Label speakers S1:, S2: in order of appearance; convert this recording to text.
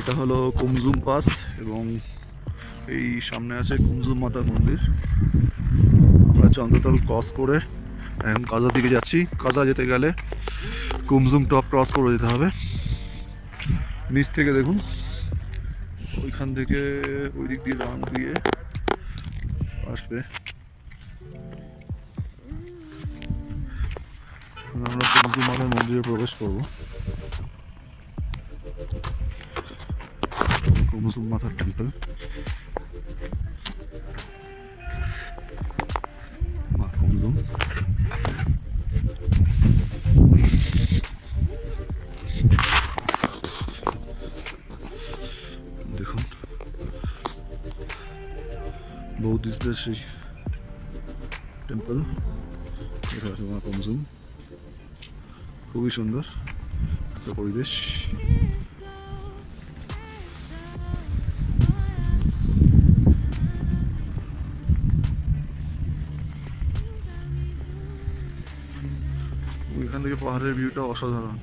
S1: এটা হলো কুমজুম পাস এবং এই সামনে আছে কুমজুম মাতার মন্দির। আমরা চন্দ্রতল ক্রস করে এখন কাজা দিকে যাচ্ছি। কাজা যেতে গেলে কুমজুম টপ ক্রস করে যেতে হবে। নিচ থেকে দেখুন, ওইখান থেকে ওই দিক দিয়ে রান দিয়ে আসবে। আমরা কুমজুম মাতার মন্দিরে প্রবেশ করব। কুমজুম মাতার টেম্পল, মা কুমজুম। দেখুন বৌদ্ধিস্টদের সেই টেম্পল, এটা হচ্ছে মা কুমজুম। খুবই সুন্দর একটা পরিবেশ। ওইখান থেকে পাহাড়ের ভিউটা অসাধারণ।